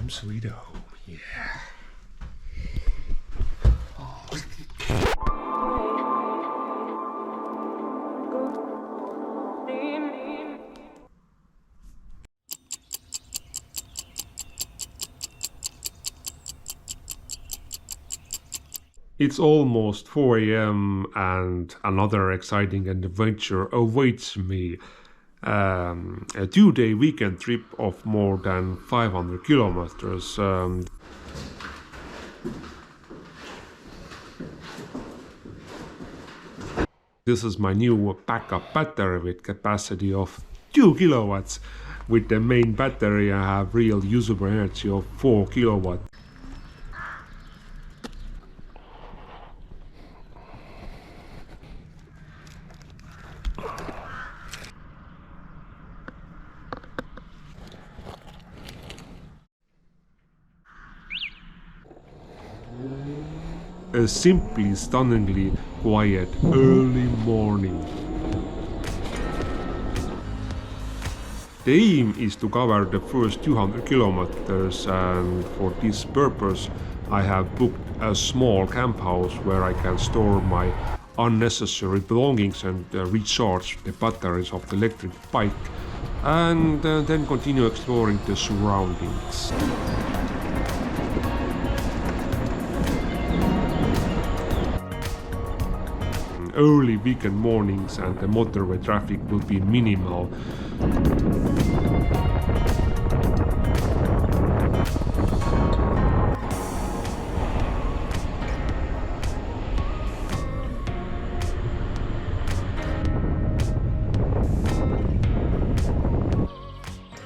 Home sweet home, yeah. It's almost 4 a.m. and another exciting adventure awaits me. A 2-day weekend trip of more than 500 kilometers. This is my new backup battery with capacity of 2 kilowatts. With the main battery I have real usable energy of 4 kilowatts. A simply stunningly quiet early morning. The aim is to cover the first 200 kilometers, and for this purpose I have booked a small camp house where I can store my unnecessary belongings and recharge the batteries of the electric bike, and then continue exploring the surroundings. Early weekend mornings and the motorway traffic will be minimal.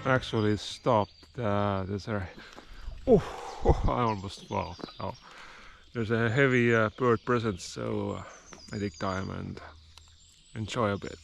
Actually it stopped. There's a I almost fell. Oh, there's a heavy bird presence, so I take time and enjoy a bit.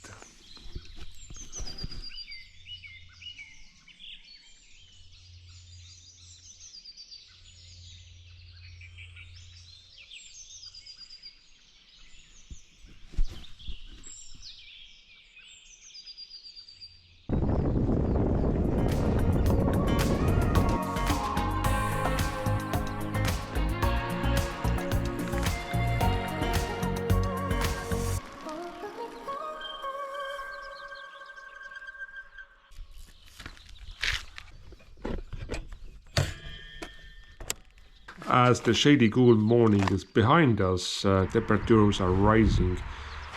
As the shady cool morning is behind us, temperatures are rising,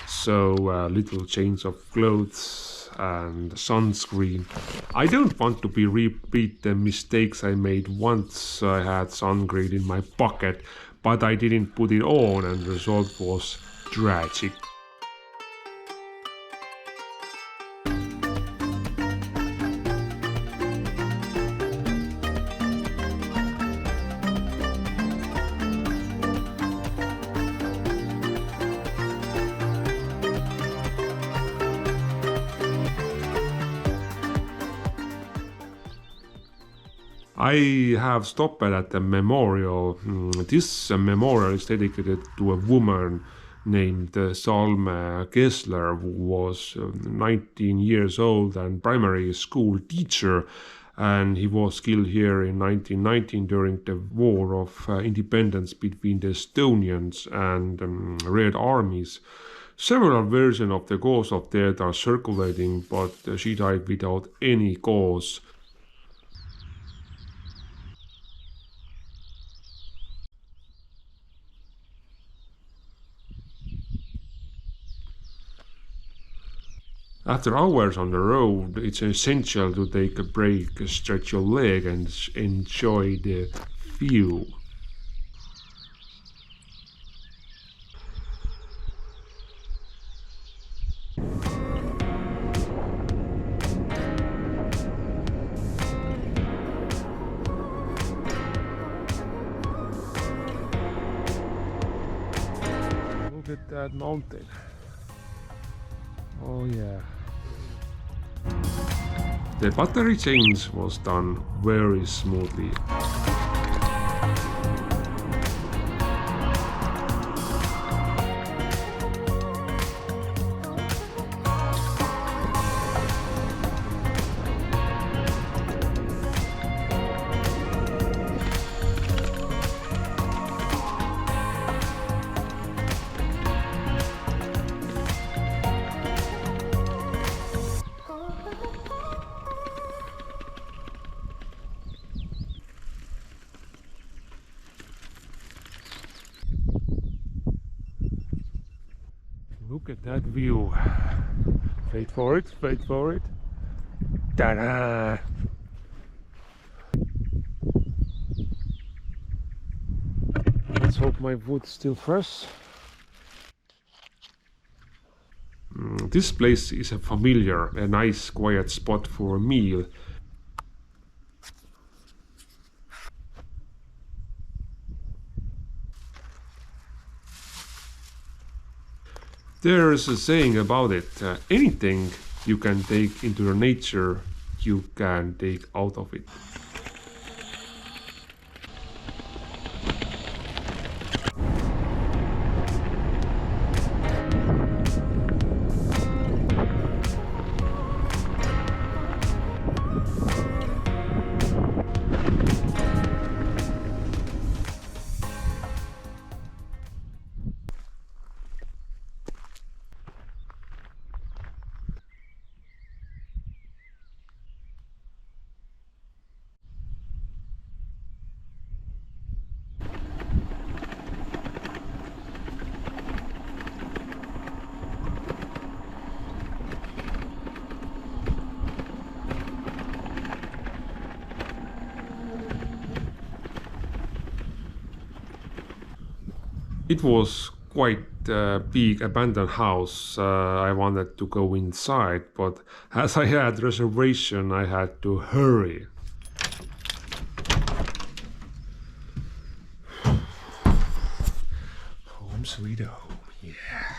so little change of clothes and sunscreen. I don't want to repeat the mistakes I made once. I had sunscreen in my pocket, but I didn't put it on, and the result was tragic. I have stopped at a memorial. This memorial is dedicated to a woman named Salmer Kesler, who was 19 years old and primary school teacher, and he was killed here in 1919 during the War of Independence between the Estonians and Red Armies. Several versions of the cause of death are circulating, but she died without any cause. After hours on the road, it's essential to take a break, stretch your leg and enjoy the view. Look at that mountain. Oh yeah. The battery change was done very smoothly. Look at that view. Wait for it, wait for it. Ta-da! Let's hope my wood's still fresh. This place is a familiar, a nice quiet spot for a meal. There's a saying about it, anything you can take into the nature, you can take out of it. It was quite a big abandoned house. I wanted to go inside, but as I had reservation, I had to hurry. Home sweet home, yeah.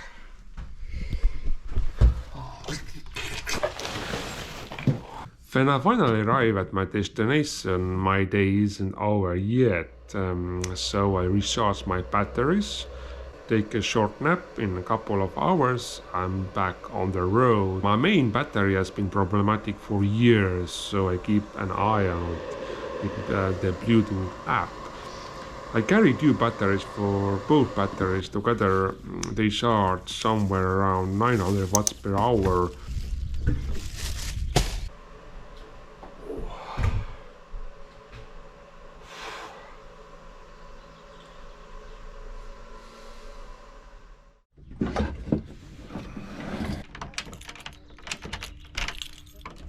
When I finally arrive at my destination, my day isn't over yet. So I recharge my batteries, take a short nap. In a couple of hours I'm back on the road. My main battery has been problematic for years, so I keep an eye on it with the Bluetooth app. I carry two batteries. For both batteries together they charge somewhere around 900 watts per hour.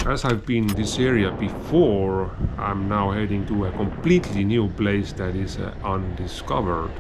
As I've been in this area before, I'm now heading to a completely new place that is undiscovered.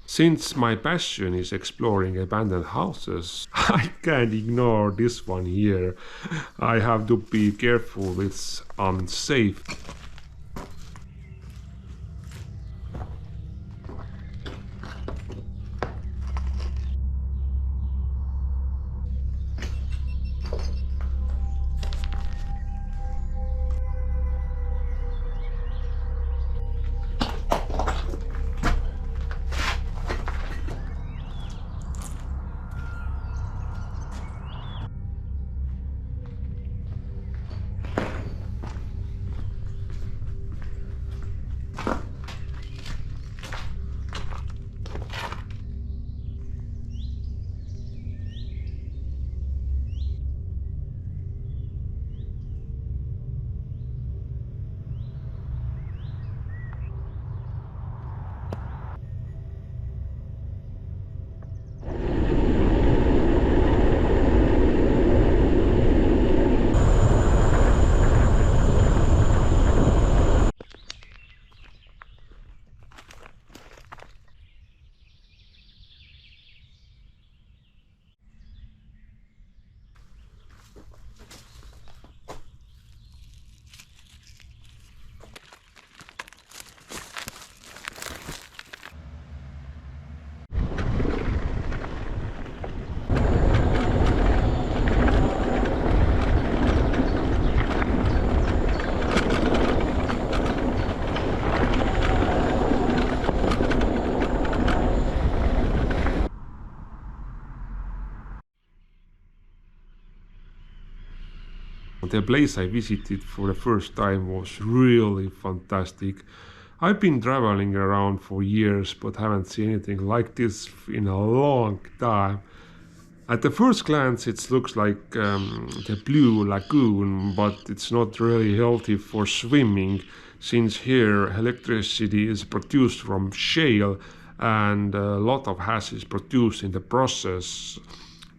Since my passion is exploring abandoned houses, I can't ignore this one here. I have to be careful, it's unsafe. the place I visited for the first time was really fantastic. I've been traveling around for years but haven't seen anything like this in a long time. At the first glance it looks like the blue lagoon, but it's not really healthy for swimming, since here electricity is produced from shale and a lot of ash is produced in the process.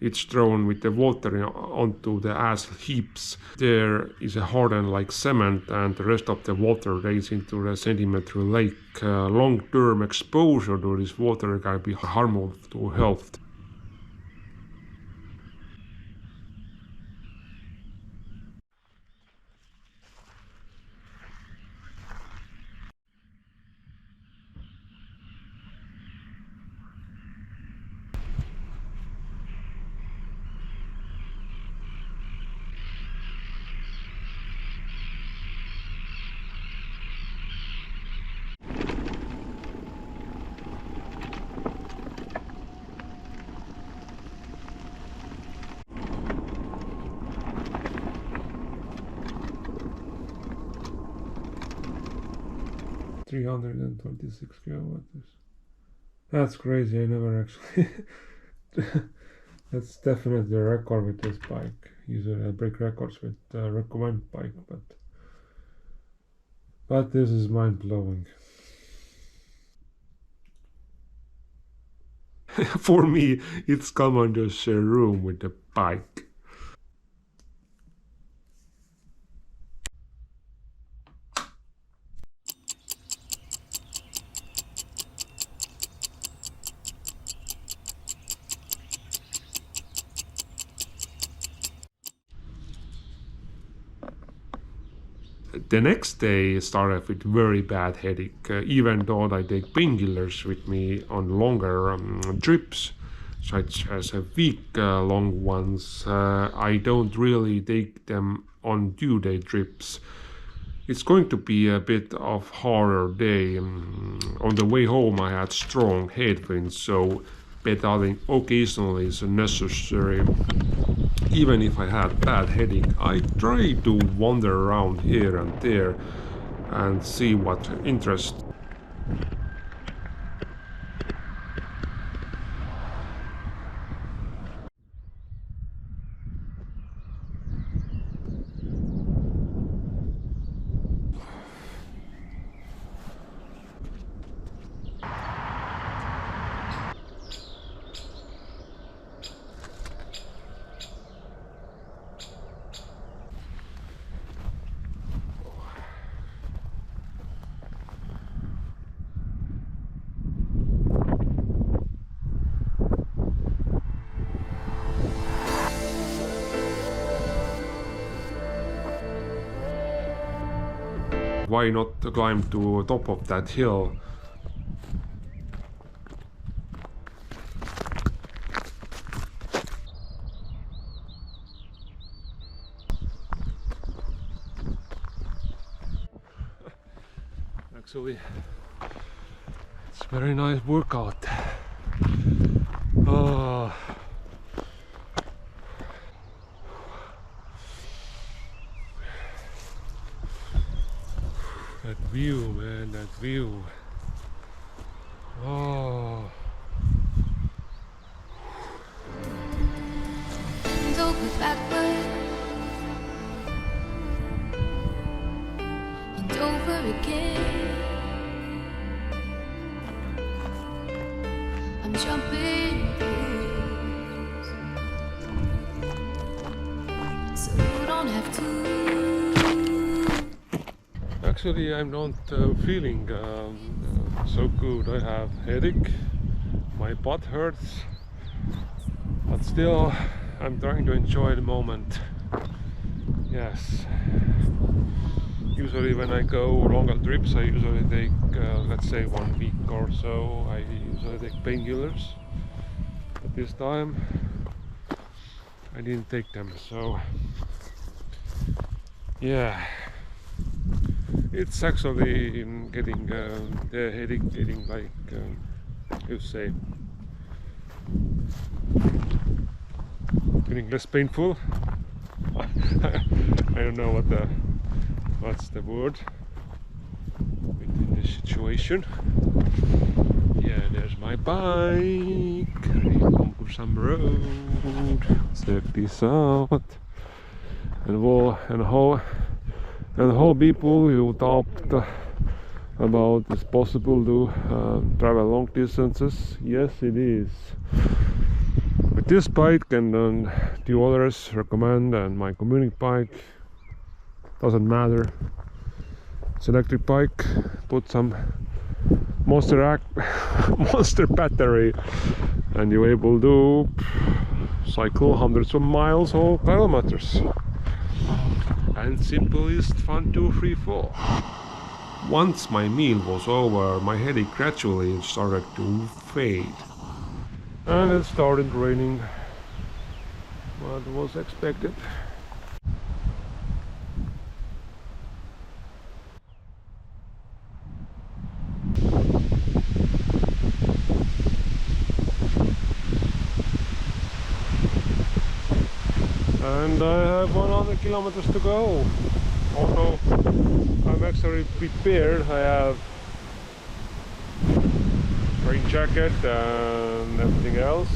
It's thrown with the water onto the ash heaps. There is a hardened like cement, and the rest of the water drains into the sedimentary lake. Long-term exposure to this water can be harmful to health. "326 kilometers. That's crazy, I never actually... That's definitely a record with this bike. Usually I break records with recommend bike, but this is mind-blowing. For me, it's common to share room with the bike. The next day started with very bad headache, even though I take painkillers with me on longer trips, such as a week-long ones. I don't really take them on 2-day trips. It's going to be a bit of harder day. On the way home I had strong headwinds, so pedaling occasionally is necessary. Even if I had bad headache, I try to wander around here and there and see what interests. Why not climb to top of that hill? Actually, it's a very nice workout. Oh. That view, man, that view. Oh. Don't go backward and over again. I'm jumping through, so you don't have to. Actually, I'm not feeling so good. I have headache, my butt hurts, but still I'm trying to enjoy the moment. Yes. Usually when I go longer trips, I usually take, let's say 1 week or so, I usually take painkillers. But this time I didn't take them, so yeah. It's actually getting the headache getting like you say, getting less painful. I don't know what's the word in this situation. Yeah, there's my bike. Over some road. Check this out. And whole people who talked about it's possible to travel long distances. Yes, it is. With this bike and two others recommend, and my commuting bike, doesn't matter. It's an electric bike. Put some monster battery, and you're able to cycle hundreds of miles or kilometers. And simplest 1, 2, 3, 4. Once my meal was over, my headache gradually started to fade. And it started raining. What was expected. And I have 100 kilometers to go. Although I'm actually prepared, I have rain jacket and everything else.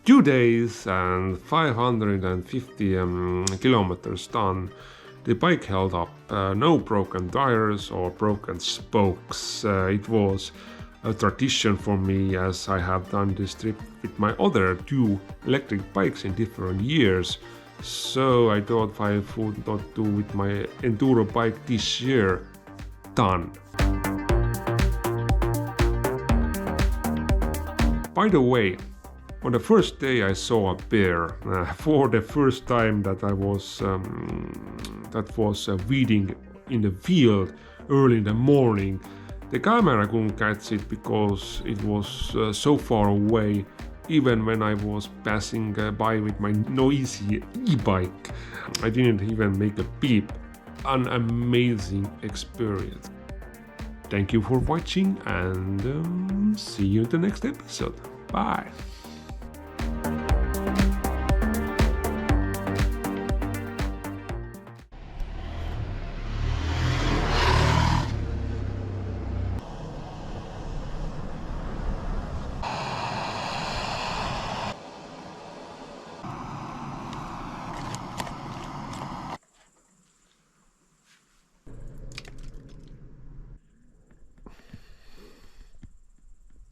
Two days and 550 kilometers done. The bike held up, no broken tires or broken spokes. It was a tradition for me, as I have done this trip with my other two electric bikes in different years. So I thought I would not do with my Enduro bike this year. Done. By the way, on the first day I saw a bear for the first time that I was weeding in the field early in the morning. The camera couldn't catch it because it was so far away, even when I was passing by with my noisy e-bike. I didn't even make a beep. An amazing experience. Thank you for watching, and see you in the next episode. Bye.